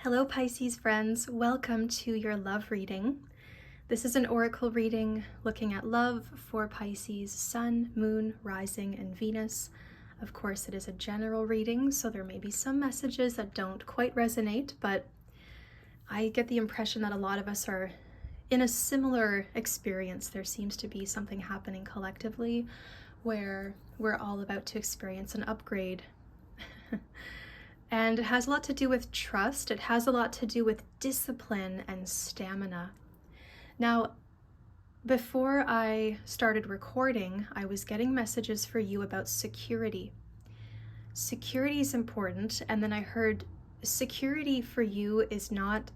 Hello Pisces friends, welcome to your love reading. This is an oracle reading looking at love for Pisces, Sun, Moon, Rising, and Venus. Of course, it is a general reading, so there may be some messages that don't quite resonate, but I get the impression that a lot of us are in a similar experience. There seems to be something happening collectively where we're all about to experience an upgrade. And it has a lot to do with trust. It has a lot to do with discipline and stamina. Now, before I started recording, I was getting messages for you about security. Security is important, and then I heard security for you is not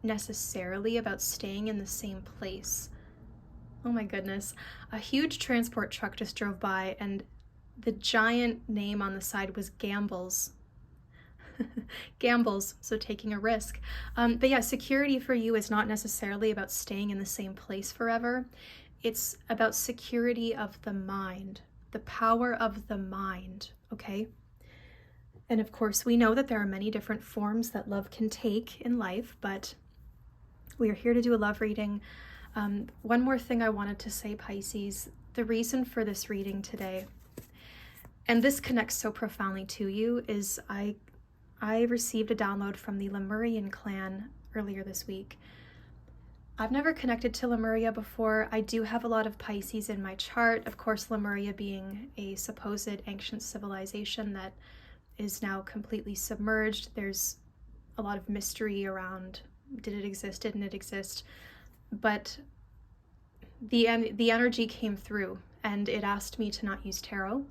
necessarily about staying in the same place. Oh my goodness. A huge transport truck just drove by, and the giant name on the side was Gambles. Gambles, so taking a risk. But yeah, security for you is not necessarily about staying in the same place forever. It's about security of the mind, the power of the mind, okay? And of course, we know that there are many different forms that love can take in life, but we are here to do a love reading. One more thing I wanted to say, Pisces, the reason for this reading today, and this connects so profoundly to you, is I received a download from the Lemurian clan earlier this week. I've never connected to Lemuria before. I do have a lot of Pisces in my chart. Of course, Lemuria being a supposed ancient civilization that is now completely submerged. There's a lot of mystery around, did it exist, didn't it exist? But the energy came through, and it asked me to not use tarot.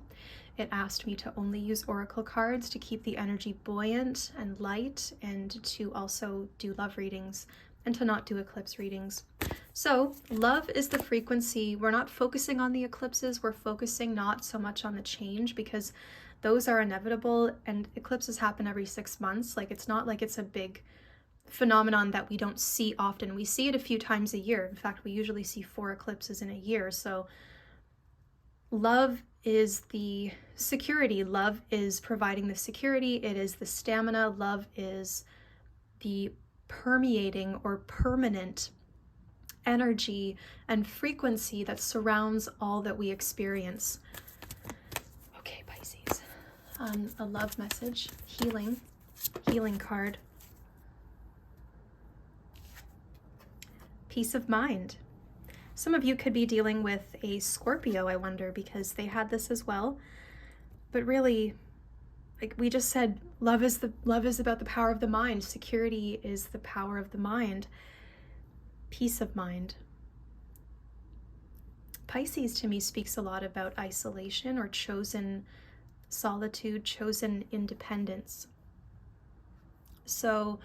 It asked me to only use oracle cards to keep the energy buoyant and light, and to also do love readings and to not do eclipse readings. So love is the frequency. We're not focusing on the eclipses. We're focusing not so much on the change, because those are inevitable, and eclipses happen every 6 months. Like, it's not like it's a big phenomenon that we don't see often. We see it a few times a year. In fact, we usually see 4 eclipses in a year. So love is the security. Love is providing the security. It is the stamina. Love is the permeating or permanent energy and frequency that surrounds all that we experience. Okay, Pisces. A love message, healing card. Peace of mind. Some of you could be dealing with a Scorpio, I wonder, because they had this as well. But really, like we just said, love is about the power of the mind. Security is the power of the mind. Peace of mind. Pisces to me speaks a lot about isolation or chosen solitude, chosen independence. So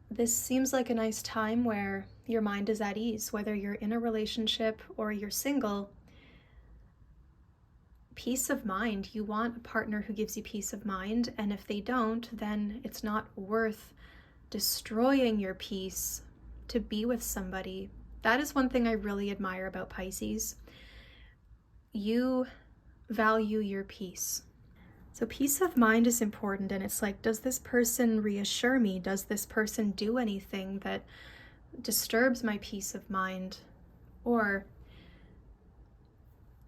this seems like a nice time where your mind is at ease, whether you're in a relationship or you're single. Peace of mind. You want a partner who gives you peace of mind, and if they don't, then it's not worth destroying your peace to be with somebody. That is one thing I really admire about Pisces. You value your peace. So peace of mind is important, and it's like, does this person reassure me? Does this person do anything that disturbs my peace of mind? Or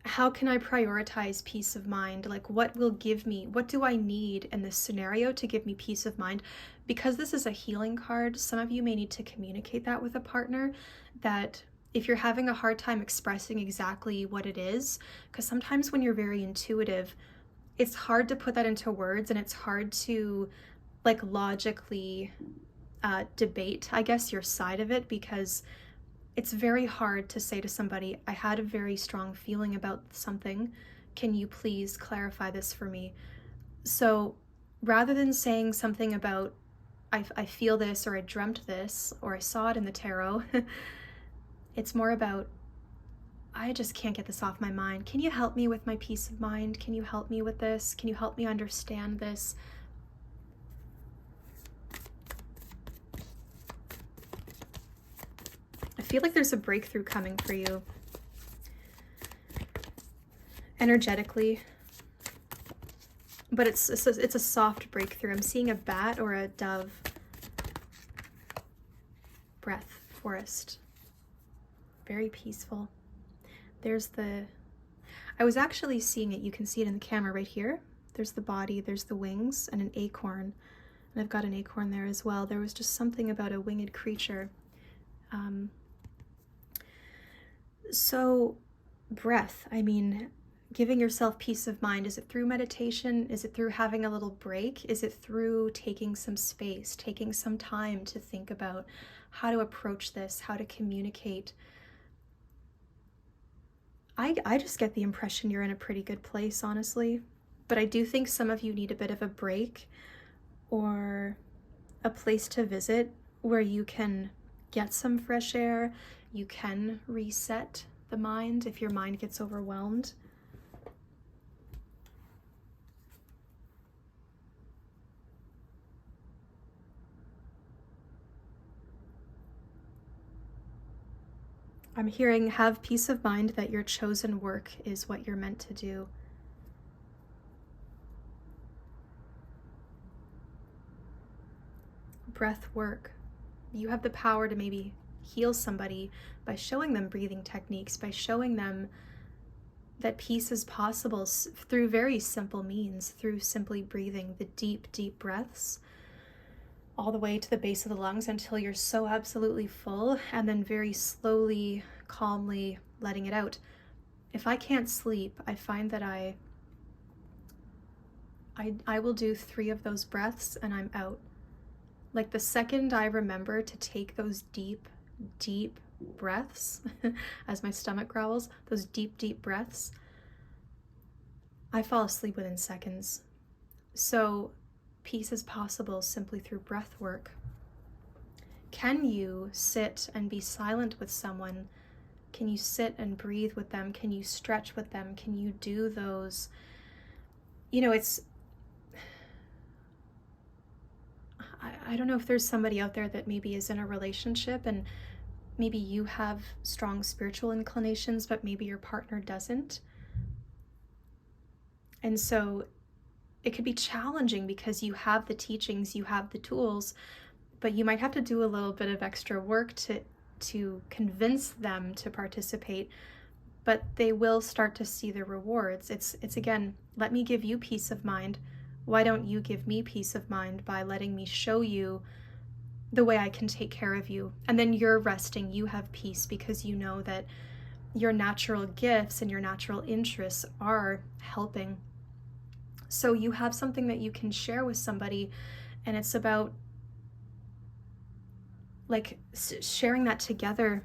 how can I prioritize peace of mind? Like, what will give me, what do I need in this scenario to give me peace of mind? Because this is a healing card, some of you may need to communicate that with a partner, that if you're having a hard time expressing exactly what it is, because sometimes when you're very intuitive, it's hard to put that into words, and it's hard to like logically debate, I guess, your side of it, because it's very hard to say to somebody, I had a very strong feeling about something. Can you please clarify this for me? So rather than saying something about, I feel this, or I dreamt this, or I saw it in the tarot, it's more about, I just can't get this off my mind. Can you help me with my peace of mind? Can you help me with this? Can you help me understand this? I feel like there's a breakthrough coming for you. Energetically, but it's a soft breakthrough. I'm seeing a bat or a dove. Breath, forest. Very peaceful. There's the, I was actually seeing it, you can see it in the camera right here. There's the body, there's the wings, and an acorn. And I've got an acorn there as well. There was just something about a winged creature. So breath, I mean, giving yourself peace of mind, is it through meditation? Is it through having a little break? Is it through taking some space, taking some time to think about how to approach this, how to communicate? I just get the impression you're in a pretty good place, honestly. But I do think some of you need a bit of a break or a place to visit where you can get some fresh air. You can reset the mind if your mind gets overwhelmed. I'm hearing, have peace of mind that your chosen work is what you're meant to do. Breath work. You have the power to maybe heal somebody by showing them breathing techniques, by showing them that peace is possible through very simple means, through simply breathing the deep, deep breaths all the way to the base of the lungs until you're so absolutely full, and then very slowly, calmly letting it out. If I can't sleep, I find that I will do 3 of those breaths and I'm out. Like the second I remember to take those deep, deep breaths, as my stomach growls, those deep, deep breaths, I fall asleep within seconds. So peace is possible simply through breath work. Can you sit and be silent with someone? Can you sit and breathe with them? Can you stretch with them? Can you do those? You know, I don't know if there's somebody out there that maybe is in a relationship and maybe you have strong spiritual inclinations, but maybe your partner doesn't. And so it could be challenging because you have the teachings, you have the tools, but you might have to do a little bit of extra work to convince them to participate, but they will start to see the rewards. It's again, let me give you peace of mind. Why don't you give me peace of mind by letting me show you the way I can take care of you? And then you're resting, you have peace because you know that your natural gifts and your natural interests are helping. So you have something that you can share with somebody, and it's about like sharing that together.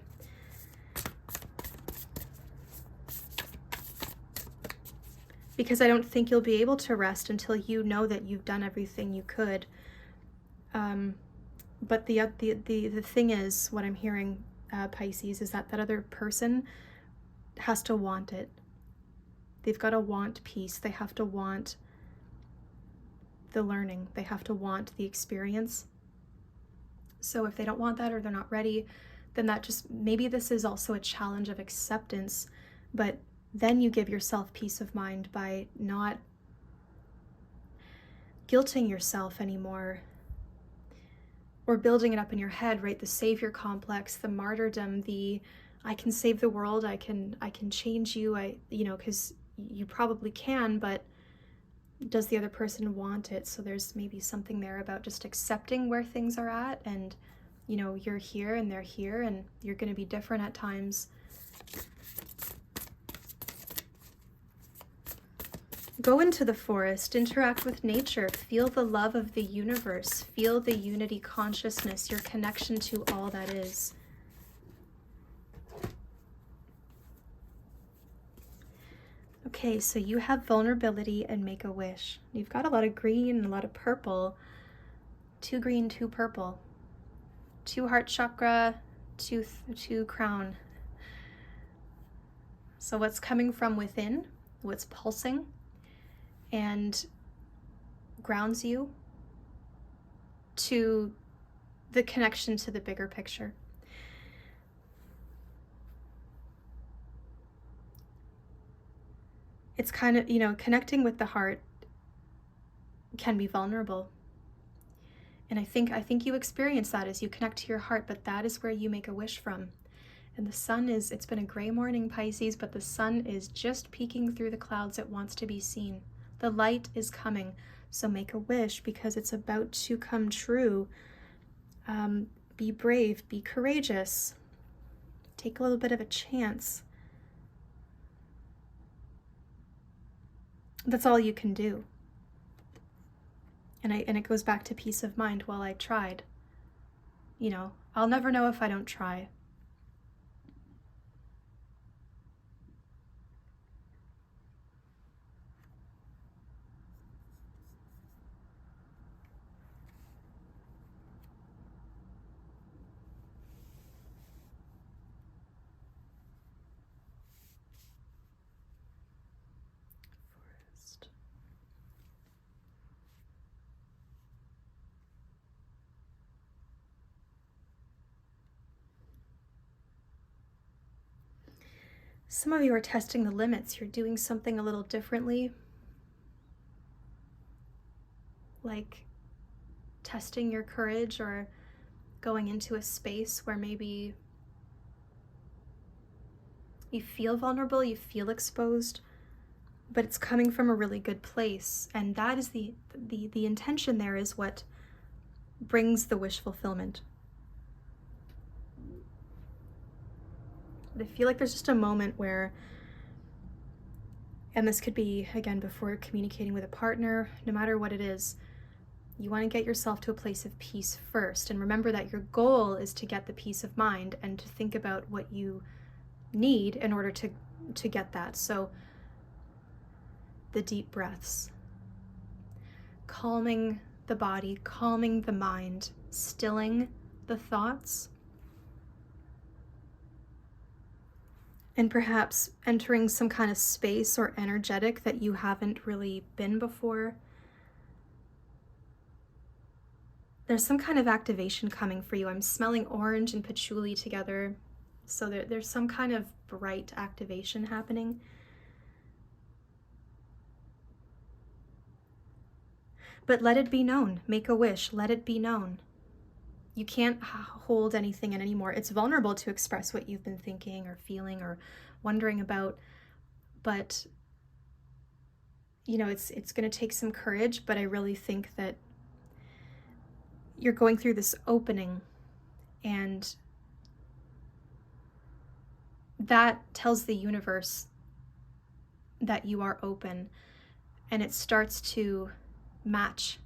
Because I don't think you'll be able to rest until you know that you've done everything you could. But the thing is, what I'm hearing, Pisces, is that other person has to want it. They've got to want peace. They have to want the learning. They have to want the experience. So if they don't want that or they're not ready, then that just, maybe this is also a challenge of acceptance, but then you give yourself peace of mind by not guilting yourself anymore or building it up in your head, right? The savior complex, the martyrdom, the I can save the world, I can change you, because you probably can, but does the other person want it? So there's maybe something there about just accepting where things are at, and you're here and they're here, and you're going to be different at times. Go into the forest, interact with nature, feel the love of the universe, feel the unity consciousness, your connection to all that is. Okay, so you have vulnerability and make a wish. You've got a lot of green and a lot of purple. 2 green, 2 purple. 2 heart chakra, 2 crown. So what's coming from within, what's pulsing, and grounds you to the connection to the bigger picture. It's kind of, connecting with the heart can be vulnerable. And I think you experience that as you connect to your heart, but that is where you make a wish from. And the sun is, it's been a gray morning, Pisces, but the sun is just peeking through the clouds. It wants to be seen. The light is coming. So make a wish because it's about to come true. Be brave, be courageous. Take a little bit of a chance. That's all you can do. And it goes back to peace of mind. Well, I tried. You know, I'll never know if I don't try. Forest. Some of you are testing the limits. You're doing something a little differently. Like testing your courage or going into a space where maybe you feel vulnerable, you feel exposed, but it's coming from a really good place. And that is the intention there is what brings the wish fulfillment. But I feel like there's just a moment where, and this could be, again, before communicating with a partner, no matter what it is, you want to get yourself to a place of peace first. And remember that your goal is to get the peace of mind and to think about what you need in order to get that. So the deep breaths, calming the body, calming the mind, stilling the thoughts, and perhaps entering some kind of space or energetic that you haven't really been before. There's some kind of activation coming for you. I'm smelling orange and patchouli together. So there's some kind of bright activation happening. But let it be known. Make a wish. Let it be known. You can't hold anything in anymore. It's vulnerable to express what you've been thinking or feeling or wondering about. But, you know, it's going to take some courage, but I really think that you're going through this opening, and that tells the universe that you are open, and it starts to match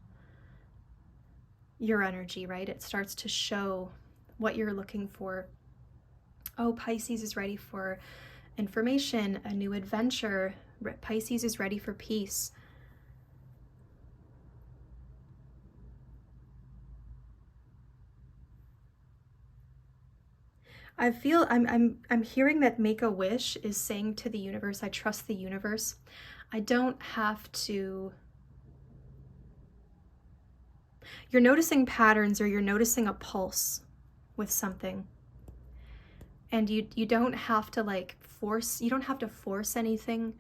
your energy, right? It starts to show what you're looking for. Oh, Pisces is ready for information, a new adventure. Pisces is ready for peace. I feel I'm hearing that make a wish is saying to the universe, I trust the universe. I don't have to. You're noticing patterns, or you're noticing a pulse with something. And you don't have to you don't have to force anything,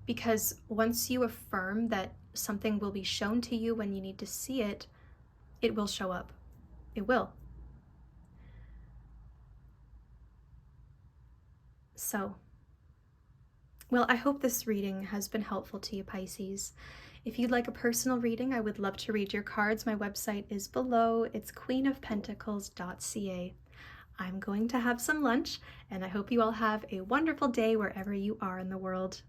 because once you affirm that something will be shown to you when you need to see it, it will show up. It will. So, well, I hope this reading has been helpful to you, Pisces. If you'd like a personal reading, I would love to read your cards. My website is below. It's queenofpentacles.ca. I'm going to have some lunch, and I hope you all have a wonderful day wherever you are in the world.